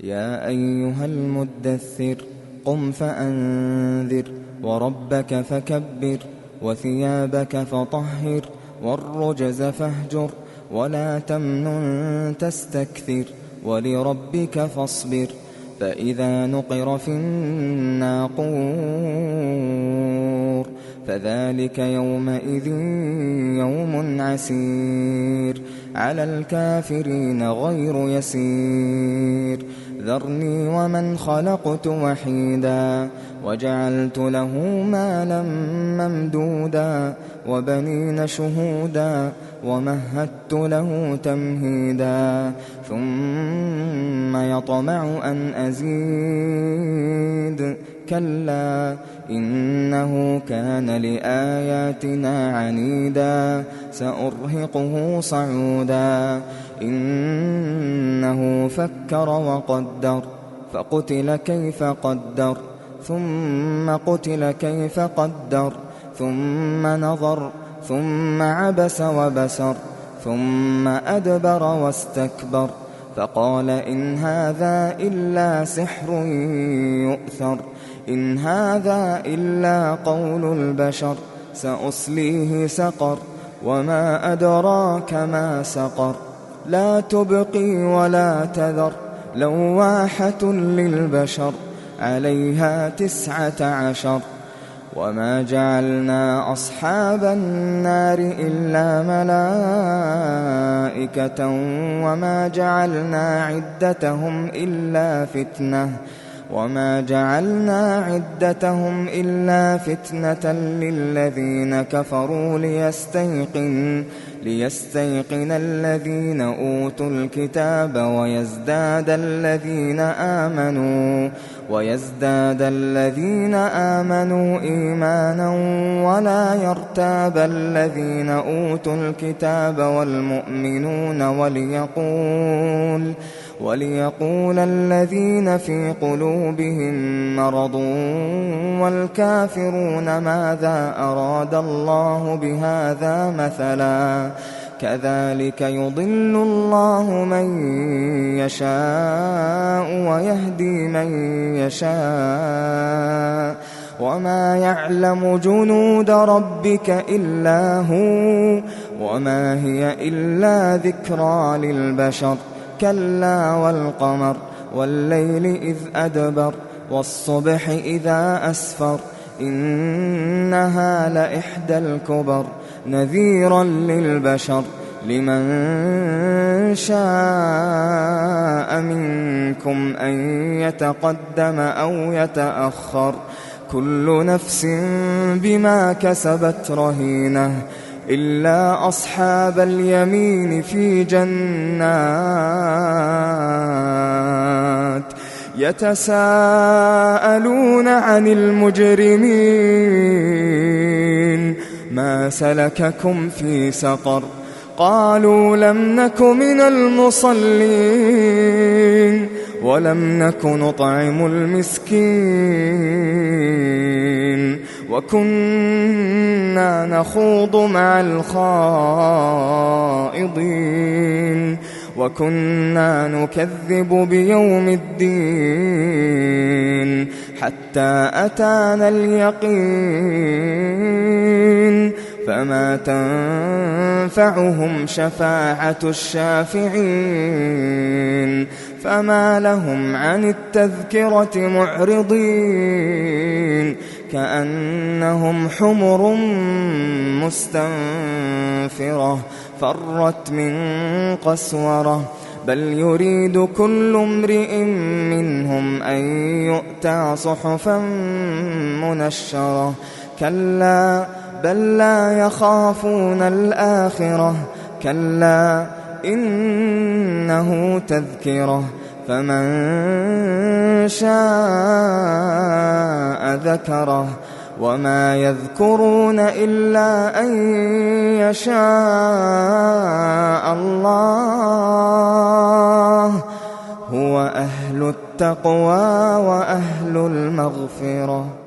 يا أيها المدثر قم فأنذر وربك فكبر وثيابك فطهر والرجز فاهجر ولا تمنن تستكثر ولربك فاصبر فإذا نقر في الناقور فذلك يومئذ يوم عسير على الكافرين غير يسير ذرني ومن خلقت وحيدا وجعلت له مالا ممدودا وبنين شهودا ومهدت له تمهيدا ثم يطمع أن أزيد كلا إنه كان لآياتنا عنيدا سأرهقه صعودا إنه فكر وقدر فقتل كيف قدر ثم قتل كيف قدر ثم نظر ثم عبس وبسر ثم أدبر واستكبر فقال إن هذا إلا سحر يؤثر إن هذا إلا قول البشر سأصليه سقر وما أدراك ما سقر لا تبقي ولا تذر لواحة للبشر عليها 19 وما جعلنا أصحاب النار إلا ملائكة وما جعلنا عدتهم إلا فتنة للذين كفروا ليستيقن الذين أوتوا الكتاب ويزداد الذين آمنوا إيمانا ولا يرتاب الذين أوتوا الكتاب والمؤمنون وليقول الذين في قلوبهم مرض والكافرون ماذا أراد الله بهذا مثلا كذلك يضل الله من يشاء ويهدي من يشاء وما يعلم جنود ربك إلا هو وما هي إلا ذكرى للبشر كلا والقمر والليل إذ أدبر والصبح إذا أسفر إنها لإحدى الكبر نذيرا للبشر لمن شاء منكم أن يتقدم أو يتأخر كل نفس بما كسبت رهينة إلا أصحاب اليمين في جنات يتساءلون عن المجرمين ما سلككم في سقر قالوا لم نك من المصلين ولم نك نطعم المسكين وكنا نخوض مع الخائضين وكنا نكذب بيوم الدين حتى أتانا اليقين فما تنفعهم شفاعة الشافعين فما لهم عن التذكرة معرضين كأنهم حمر مستنفرة فرت من قسورة بل يريد كل امرئ منهم أن يؤتى صحفا منشرة كلا بل لا يخافون الآخرة كلا إنه تذكرة فمن شاء ذكره وما يذكرون إلا أن يشاء الله هو أهل التقوى وأهل المغفرة.